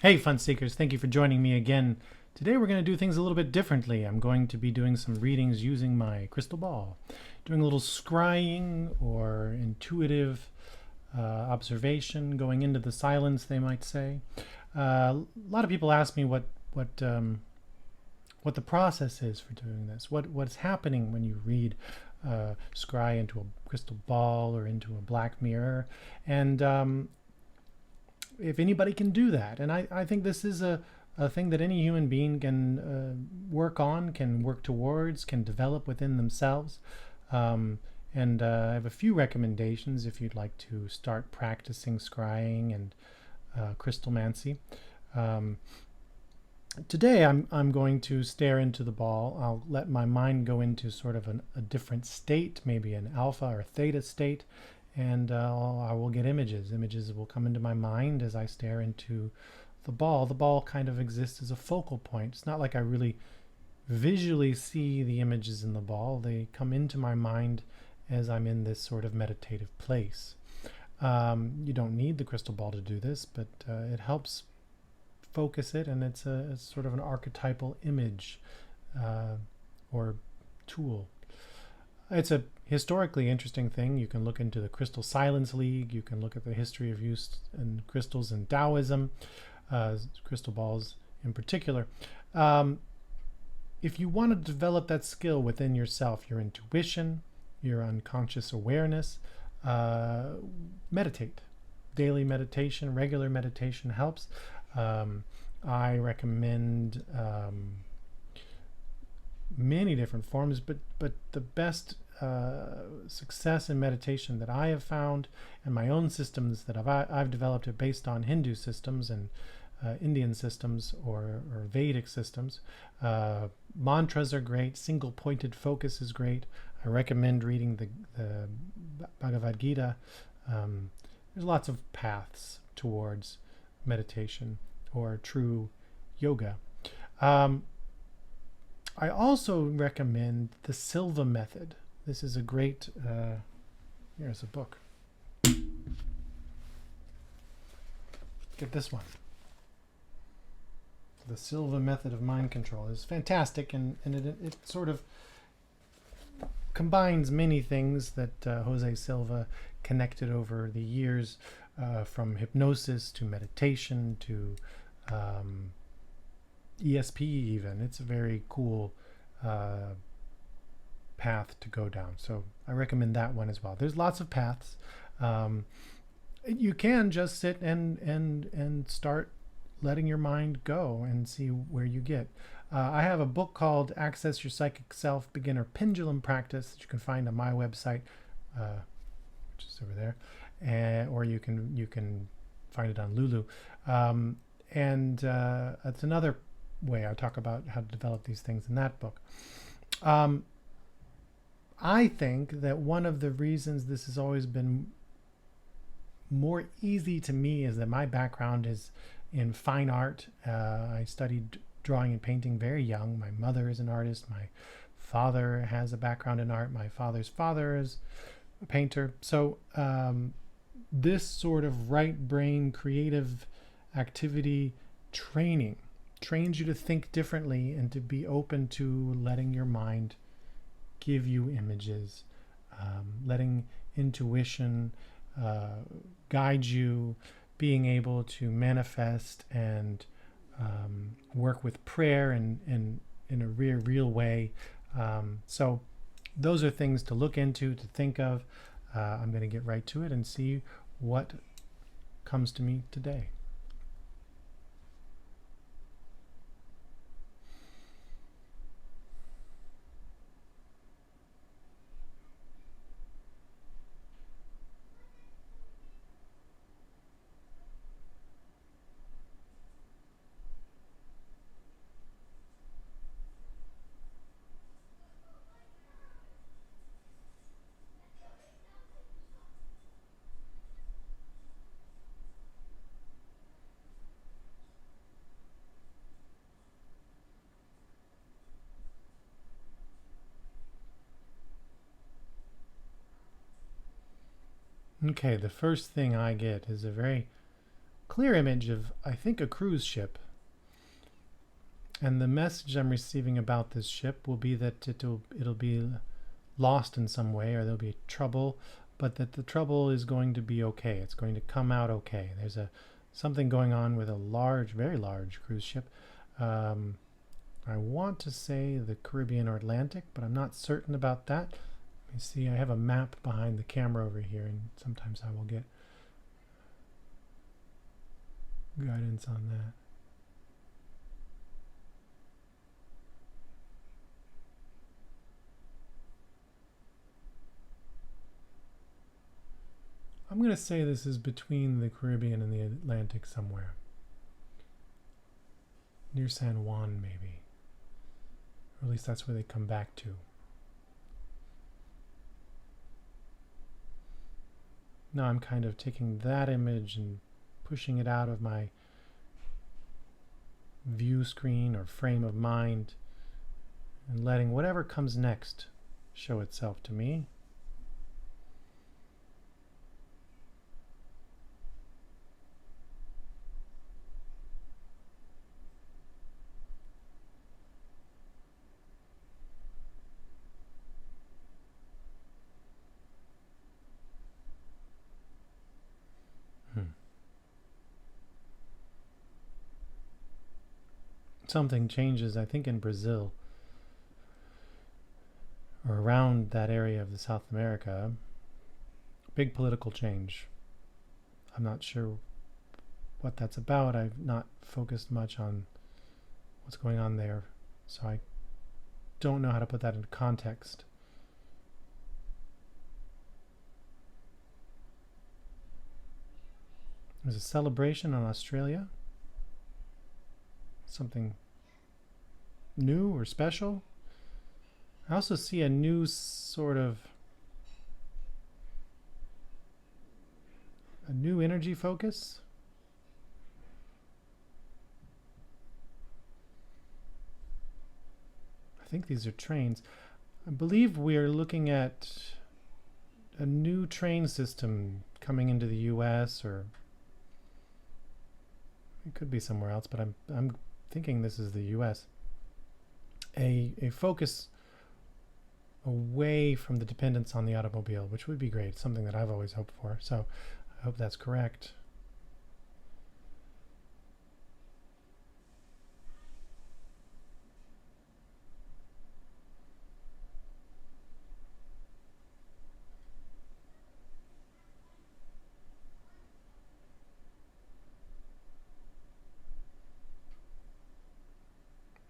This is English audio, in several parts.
Hey, fun seekers, thank you for joining me again. Today we're going to do things a little bit differently. I'm going to be doing some readings using my crystal ball, doing a little scrying or intuitive observation, going into the silence, they might say. A lot of people ask me what the process is for doing this. What's happening when you read scry into a crystal ball or into a black mirror, and if anybody can do that. And I think this is a thing that any human being can work on, can work towards, can develop within themselves. And I have a few recommendations if you'd like to start practicing scrying and crystalmancy. Today I'm going to stare into the ball. I'll let my mind go into sort of a different state, maybe an alpha or theta state, and I will get images. Images will come into my mind as I stare into the ball. The ball kind of exists as a focal point. It's not like I really visually see the images in the ball. They come into my mind as I'm in this sort of meditative place. You don't need the crystal ball to do this, but it helps focus it, and it's sort of an archetypal image or tool. It's a historically interesting thing. You can look into the Crystal Silence League. You can look at the history of use in crystals in Taoism, crystal balls in particular. If you want to develop that skill within yourself, your intuition, your unconscious awareness, meditate. Daily meditation, regular meditation helps. I recommend many different forms, but the best success in meditation that I have found, and my own systems that I've developed, are based on Hindu systems and Indian systems or Vedic systems. Mantras are great. Single-pointed focus is great. I recommend reading the Bhagavad Gita. There's lots of paths towards meditation or true yoga. I also recommend the Silva method. This is a great, here's a book. Get this one. The Silva method of mind control is fantastic, and it sort of combines many things that Jose Silva connected over the years, from hypnosis to meditation to ESP even. It's a very cool path to go down. So I recommend that one as well. There's lots of paths. You can just sit and start letting your mind go and see where you get. I have a book called Access Your Psychic Self Beginner Pendulum Practice that you can find on my website, which is over there, or you can find it on Lulu. And that's another way I talk about how to develop these things in that book. I think that one of the reasons this has always been more easy to me is that my background is in fine art. I studied drawing and painting very young. My mother is an artist. My father has a background in art. My father's father is a painter. So this sort of right brain creative activity training trains you to think differently and to be open to letting your mind give you images, letting intuition guide you, being able to manifest and work with prayer in a real way. So those are things to look into, to think of. I'm going to get right to it and see what comes to me today. Okay, the first thing I get is a very clear image of, I think, a cruise ship. And the message I'm receiving about this ship will be that it'll be lost in some way, or there'll be trouble, but that the trouble is going to be okay. It's going to come out okay. There's something going on with a large, very large cruise ship. I want to say the Caribbean or Atlantic, but I'm not certain about that. Let me see, I have a map behind the camera over here, and sometimes I will get guidance on that. I'm going to say this is between the Caribbean and the Atlantic somewhere. Near San Juan, maybe. Or at least that's where they come back to. Now I'm kind of taking that image and pushing it out of my view screen or frame of mind and letting whatever comes next show itself to me. Something changes, I think, in Brazil or around that area of the South America. Big political change. I'm not sure what that's about. I've not focused much on what's going on there, so I don't know how to put that into context. There's a celebration in Australia. Something new or special. I also see a new sort of a new energy focus. I think these are trains. I believe we are looking at a new train system coming into the US, or it could be somewhere else, but I'm thinking this is the US. A focus away from the dependence on the automobile, which would be great, something that I've always hoped for. So I hope that's correct.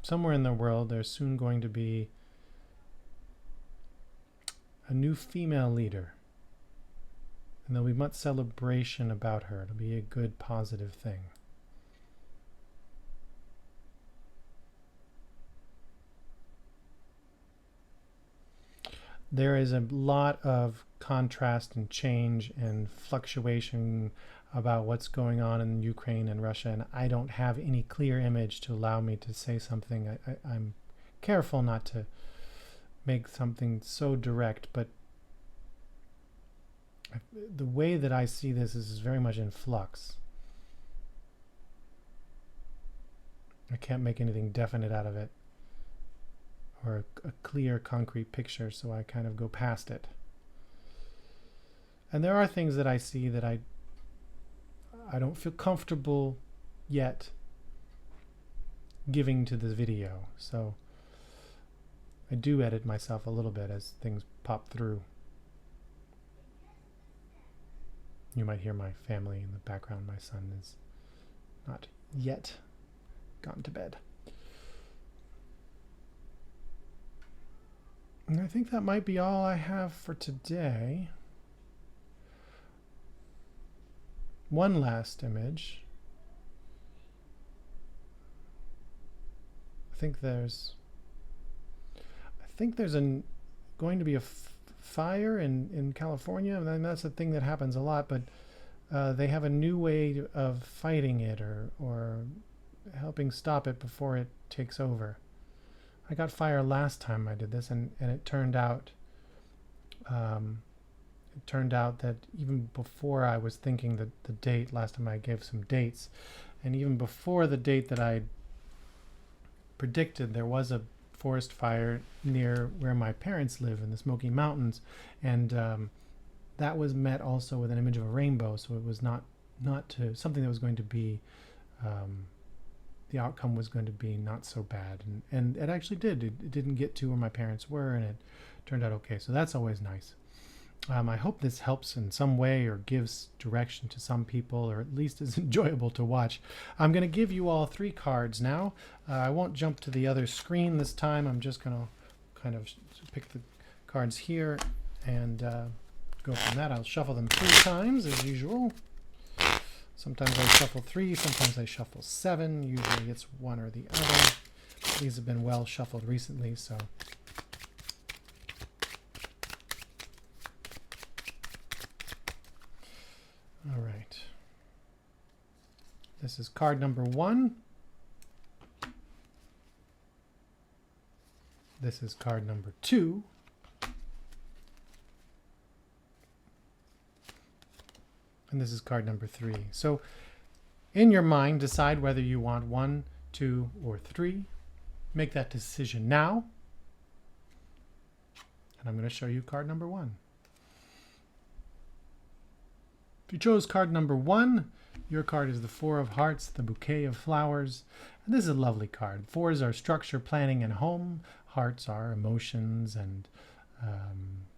Somewhere in the world, there's soon going to be a new female leader. And there'll be much celebration about her. It'll be a good, positive thing. There is a lot of contrast and change and fluctuation about what's going on in Ukraine and Russia, and I don't have any clear image to allow me to say something. I'm careful not to make something so direct, but the way that I see this is very much in flux. I can't make anything definite out of it, or a clear, concrete picture, so I kind of go past it. And there are things that I see that I don't feel comfortable yet giving to the video, so I do edit myself a little bit as things pop through. You might hear my family in the background. My son is not yet gone to bed. And I think that might be all I have for today. One last image. I think there's going to be a fire in California, and that's a thing that happens a lot, but they have a new way of fighting it or helping stop it before it takes over. I got fire last time I did this, and it turned out it turned out that even before I was thinking that the date, last time I gave some dates, and even before the date that I predicted, there was a forest fire near where my parents live in the Smoky Mountains, and that was met also with an image of a rainbow. So it was not to something that was going to be the outcome was going to be not so bad, and it actually did. It didn't get to where my parents were, and it turned out okay. So that's always nice. I hope this helps in some way or gives direction to some people, or at least is enjoyable to watch. I'm going to give you all 3 cards now. I won't jump to the other screen this time. I'm just going to kind of pick the cards here and go from that. I'll shuffle them 3 times as usual. Sometimes I shuffle 3, sometimes I shuffle 7. Usually it's one or the other. These have been well shuffled recently, so. All right. This is card number 1. This is card number 2. And this is card number 3. So in your mind, decide whether you want 1, 2, or 3. Make that decision now. And I'm going to show you card number 1. If you chose card number 1, your card is the 4 of Hearts, the bouquet of flowers. And this is a lovely card. 4s are structure, planning, and home. Hearts are emotions and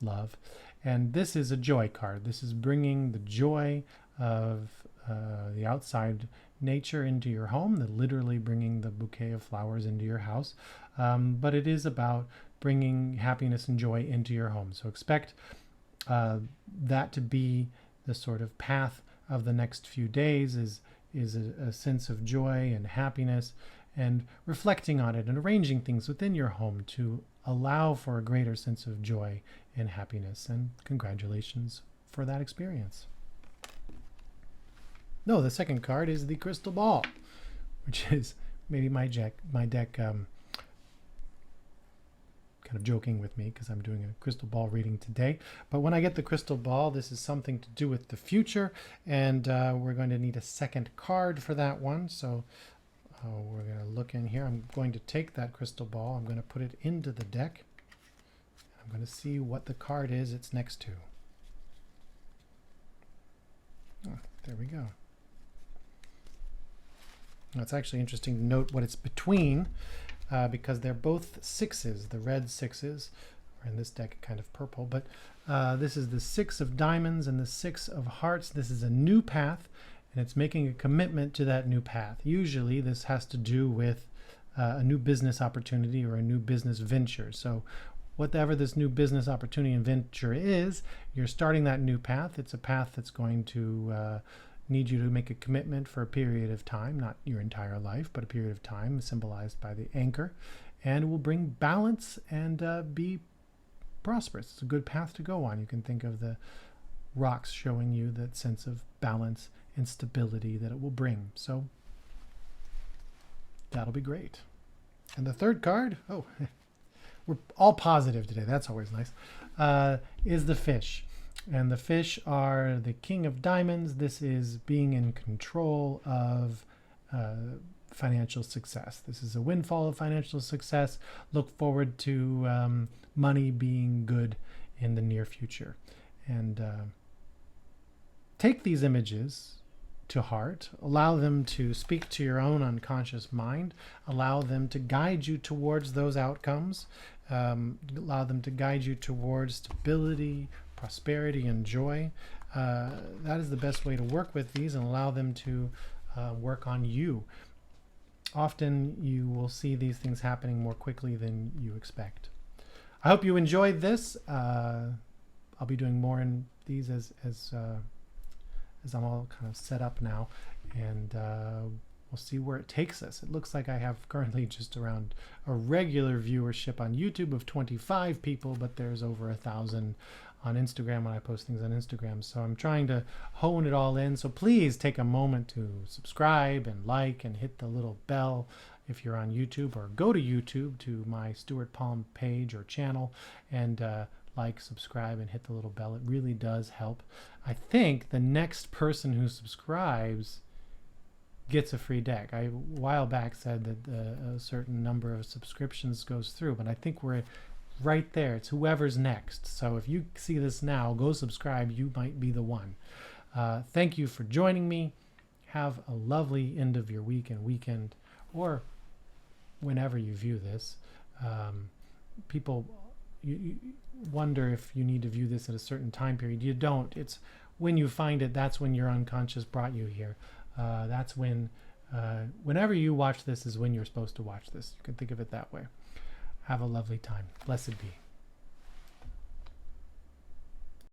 love. And this is a joy card. This is bringing the joy of the outside nature into your home, literally bringing the bouquet of flowers into your house. But it is about bringing happiness and joy into your home. So expect that to be the sort of path of the next few days, is a sense of joy and happiness, and reflecting on it and arranging things within your home to allow for a greater sense of joy and happiness. And congratulations for that experience. No, the second card is the crystal ball, which is maybe my deck kind of joking with me because I'm doing a crystal ball reading today. But when I get the crystal ball, this is something to do with the future, and we're going to need a second card for that one. So we're going to look in here. I'm going to take that crystal ball. I'm going to put it into the deck. I'm going to see what the card is it's next to. Oh, there we go. Now, it's actually interesting to note what it's between, because they're both 6s, the red 6s, or in this deck kind of purple, but this is the 6 of diamonds and the 6 of hearts. This is a new path, and it's making a commitment to that new path. Usually this has to do with a new business opportunity or a new business venture. So whatever this new business opportunity and venture is, you're starting that new path. It's a path that's going to need you to make a commitment for a period of time, not your entire life, but a period of time symbolized by the anchor, and it will bring balance and be prosperous. It's a good path to go on. You can think of the rocks showing you that sense of balance and stability that it will bring. So that'll be great. And the third card, oh, we're all positive today. That's always nice, is the fish. And the fish are the king of diamonds. This is being in control of financial success. This is a windfall of financial success. Look forward to money being good in the near future. And take these images to heart. Allow them to speak to your own unconscious mind. Allow them to guide you towards those outcomes. Allow them to guide you towards stability, prosperity, and joy. That is the best way to work with these, and allow them to work on you. Often you will see these things happening more quickly than you expect. I hope you enjoyed this. I'll be doing more in these as I'm all kind of set up now, and we'll see where it takes us. It looks like I have currently just around a regular viewership on YouTube of 25 people, but there's over 1,000 on Instagram when I post things on Instagram. So I'm trying to hone it all in. So please take a moment to subscribe and like and hit the little bell if you're on YouTube, or go to YouTube to my Stuart Palm page or channel and like, subscribe, and hit the little bell. It really does help. I think the next person who subscribes gets a free deck. I a while back said that a certain number of subscriptions goes through, but I think we're right there. It's whoever's next. So if you see this now, go subscribe. You might be the one. Thank you for joining me. Have a lovely end of your week and weekend, or whenever you view this. People you wonder if you need to view this at a certain time period. You don't. It's when you find it, that's when your unconscious brought you here. That's when, whenever you watch this is when you're supposed to watch this. You can think of it that way. Have a lovely time. Blessed be.